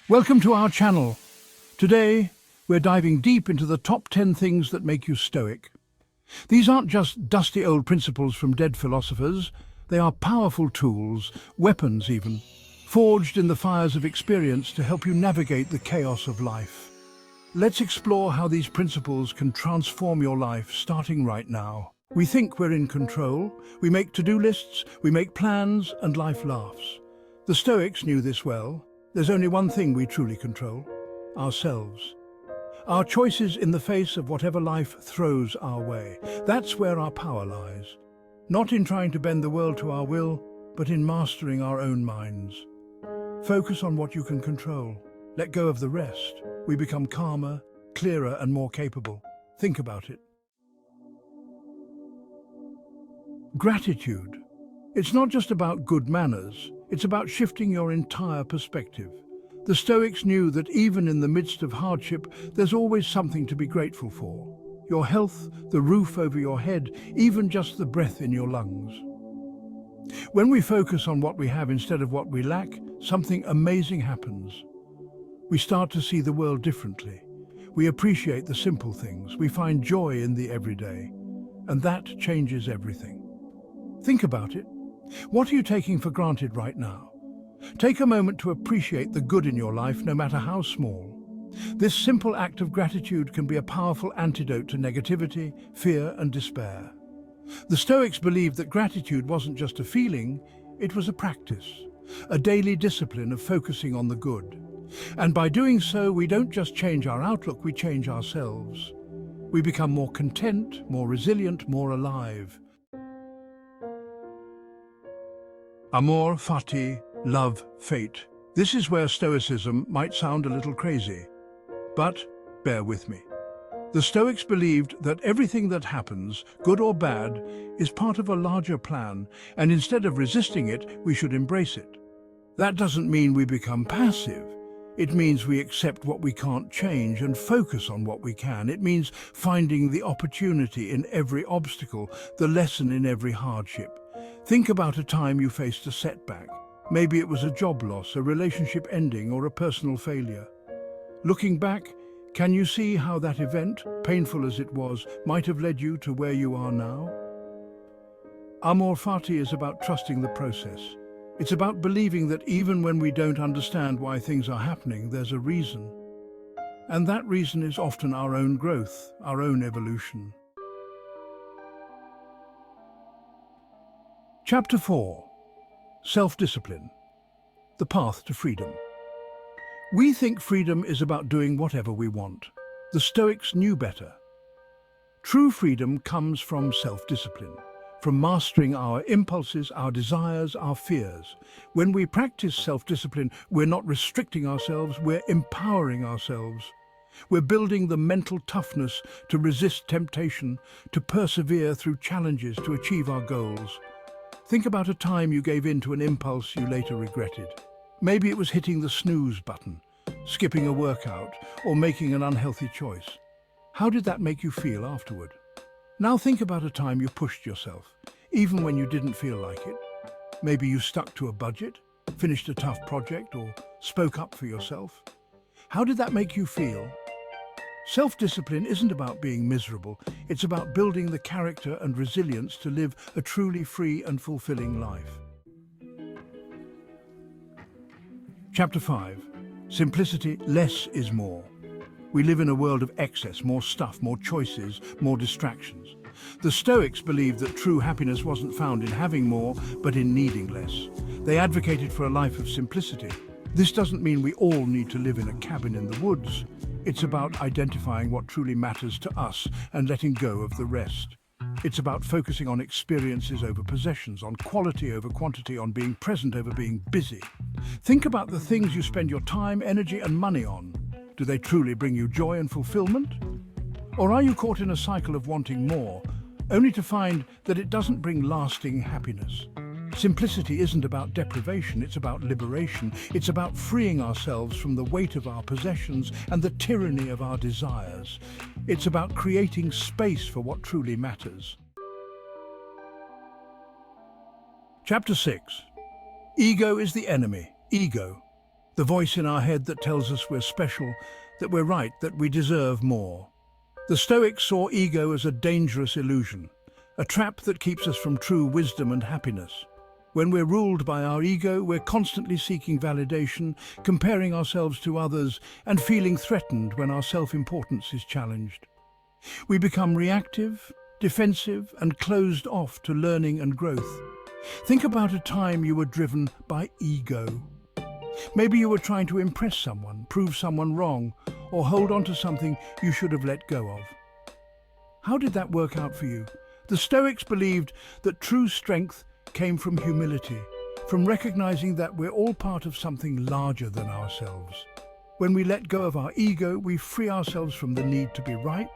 Welcome to our channel. Today, we're diving deep into the top 10 things that make you stoic. These aren't just dusty old principles from dead philosophers. They are powerful tools, weapons even, forged in the fires of experience to help you navigate the chaos of life. Let's explore how these principles can transform your life starting right now. We think we're in control. We make to-do lists, we make plans, and life laughs. The Stoics knew this well. There's only one thing we truly control: ourselves. Our choices in the face of whatever life throws our way. That's where our power lies. Not in trying to bend the world to our will, but in mastering our own minds. Focus on what you can control. Let go of the rest. We become calmer, clearer, and more capable. Think about it. Gratitude. It's not just about good manners. It's about shifting your entire perspective. The Stoics knew that even in the midst of hardship, there's always something to be grateful for. Your health, the roof over your head, even just the breath in your lungs. When we focus on what we have instead of what we lack, something amazing happens. We start to see the world differently. We appreciate the simple things. We find joy in the everyday. And that changes everything. Think about it. What are you taking for granted right now? Take a moment to appreciate the good in your life, no matter how small. This simple act of gratitude can be a powerful antidote to negativity, fear, and despair. The Stoics believed that gratitude wasn't just a feeling, it was a practice, a daily discipline of focusing on the good. And by doing so, we don't just change our outlook, we change ourselves. We become more content, more resilient, more alive. Amor fati, love, fate. This is where Stoicism might sound a little crazy, but bear with me. The Stoics believed that everything that happens, good or bad, is part of a larger plan, and instead of resisting it, we should embrace it. That doesn't mean we become passive. It means we accept what we can't change and focus on what we can. It means finding the opportunity in every obstacle, the lesson in every hardship. Think about a time you faced a setback. Maybe it was a job loss, a relationship ending, or a personal failure. Looking back, can you see how that event, painful as it was, might have led you to where you are now? Amor fati is about trusting the process. It's about believing that even when we don't understand why things are happening, there's a reason. And that reason is often our own growth, our own evolution. Chapter 4. Self-discipline. The path to freedom. We think freedom is about doing whatever we want. The Stoics knew better. True freedom comes from self-discipline, from mastering our impulses, our desires, our fears. When we practice self-discipline, we're not restricting ourselves, we're empowering ourselves. We're building the mental toughness to resist temptation, to persevere through challenges, to achieve our goals. Think about a time you gave in to an impulse you later regretted. Maybe it was hitting the snooze button, skipping a workout, or making an unhealthy choice. How did that make you feel afterward? Now think about a time you pushed yourself, even when you didn't feel like it. Maybe you stuck to a budget, finished a tough project, or spoke up for yourself. How did that make you feel? Self-discipline isn't about being miserable, it's about building the character and resilience to live a truly free and fulfilling life. Chapter 5. Simplicity, less is more. We live in a world of excess, more stuff, more choices, more distractions. The Stoics believed that true happiness wasn't found in having more, but in needing less. They advocated for a life of simplicity. This doesn't mean we all need to live in a cabin in the woods. It's about identifying what truly matters to us and letting go of the rest. It's about focusing on experiences over possessions, on quality over quantity, on being present over being busy. Think about the things you spend your time, energy, and money on. Do they truly bring you joy and fulfillment? Or are you caught in a cycle of wanting more, only to find that it doesn't bring lasting happiness? Simplicity isn't about deprivation, it's about liberation. It's about freeing ourselves from the weight of our possessions and the tyranny of our desires. It's about creating space for what truly matters. Chapter 6. Ego is the enemy. Ego. The voice in our head that tells us we're special, that we're right, that we deserve more. The Stoics saw ego as a dangerous illusion, a trap that keeps us from true wisdom and happiness. When we're ruled by our ego, we're constantly seeking validation, comparing ourselves to others, and feeling threatened when our self-importance is challenged. We become reactive, defensive, and closed off to learning and growth. Think about a time you were driven by ego. Maybe you were trying to impress someone, prove someone wrong, or hold on to something you should have let go of. How did that work out for you? The Stoics believed that true strength came from humility, from recognizing that we're all part of something larger than ourselves. When we let go of our ego, we free ourselves from the need to be right,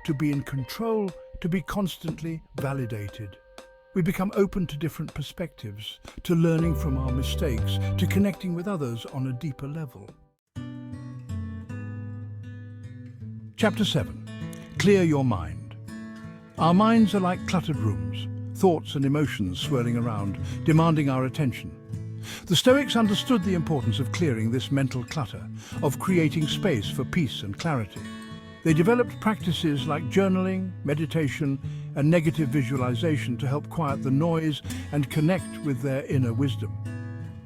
to be in control, to be constantly validated. We become open to different perspectives, to learning from our mistakes, to connecting with others on a deeper level. Chapter 7. Clear your mind. Our minds are like cluttered rooms, thoughts and emotions swirling around, demanding our attention. The Stoics understood the importance of clearing this mental clutter, of creating space for peace and clarity. They developed practices like journaling, meditation, and negative visualization to help quiet the noise and connect with their inner wisdom.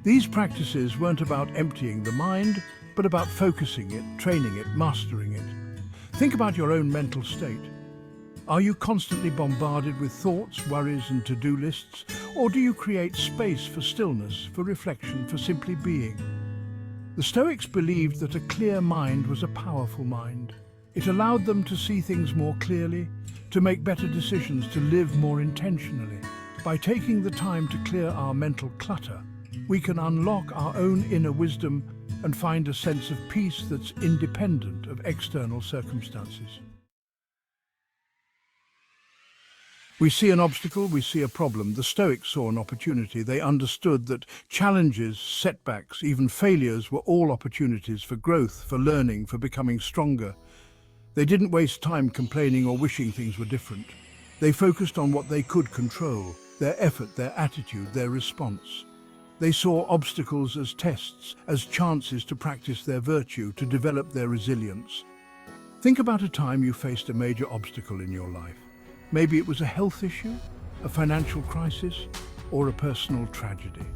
These practices weren't about emptying the mind, but about focusing it, training it, mastering it. Think about your own mental state. Are you constantly bombarded with thoughts, worries, and to-do lists? Or do you create space for stillness, for reflection, for simply being? The Stoics believed that a clear mind was a powerful mind. It allowed them to see things more clearly, to make better decisions, to live more intentionally. By taking the time to clear our mental clutter, we can unlock our own inner wisdom and find a sense of peace that's independent of external circumstances. We see an obstacle, we see a problem. The Stoics saw an opportunity. They understood that challenges, setbacks, even failures were all opportunities for growth, for learning, for becoming stronger. They didn't waste time complaining or wishing things were different. They focused on what they could control, their effort, their attitude, their response. They saw obstacles as tests, as chances to practice their virtue, to develop their resilience. Think about a time you faced a major obstacle in your life. Maybe it was a health issue, a financial crisis, or a personal tragedy.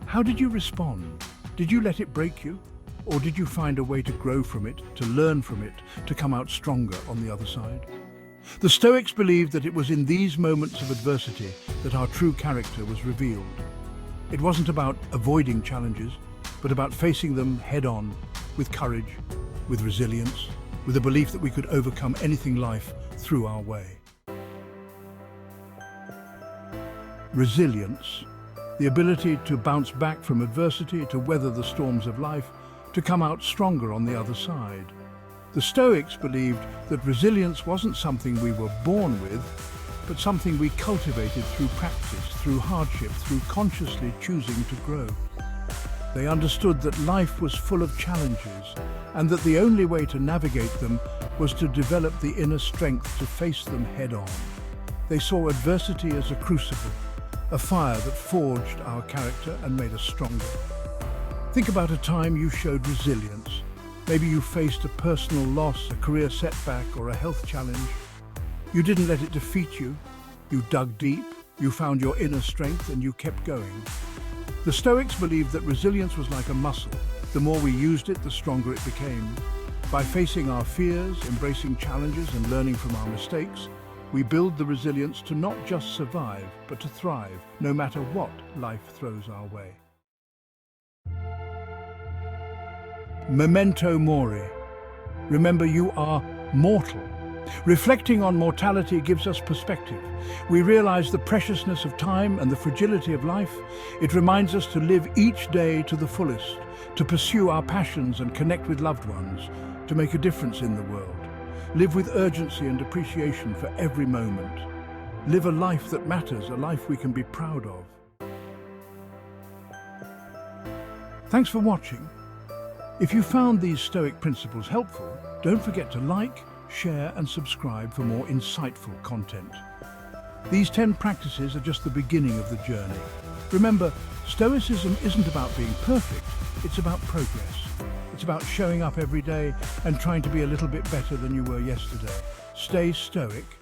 How did you respond? Did you let it break you? Or did you find a way to grow from it, to learn from it, to come out stronger on the other side? The Stoics believed that it was in these moments of adversity that our true character was revealed. It wasn't about avoiding challenges, but about facing them head-on, with courage, with resilience, with a belief that we could overcome anything life threw our way. Resilience, the ability to bounce back from adversity, to weather the storms of life, to come out stronger on the other side. The Stoics believed that resilience wasn't something we were born with, but something we cultivated through practice, through hardship, through consciously choosing to grow. They understood that life was full of challenges, and that the only way to navigate them was to develop the inner strength to face them head-on. They saw adversity as a crucible, a fire that forged our character and made us stronger. Think about a time you showed resilience. Maybe you faced a personal loss, a career setback, or a health challenge. You didn't let it defeat you. You dug deep, you found your inner strength, and you kept going. The Stoics believed that resilience was like a muscle. The more we used it, the stronger it became. By facing our fears, embracing challenges, and learning from our mistakes, we build the resilience to not just survive, but to thrive, no matter what life throws our way. Memento mori. Remember, you are mortal. Reflecting on mortality gives us perspective. We realize the preciousness of time and the fragility of life. It reminds us to live each day to the fullest, to pursue our passions and connect with loved ones, to make a difference in the world. Live with urgency and appreciation for every moment. Live a life that matters, a life we can be proud of. Thanks for watching. If you found these Stoic principles helpful, don't forget to like, share and subscribe for more insightful content. These 10 practices are just the beginning of the journey. Remember, Stoicism isn't about being perfect, It's about progress. It's about showing up every day and trying to be a little bit better than you were yesterday. Stay stoic.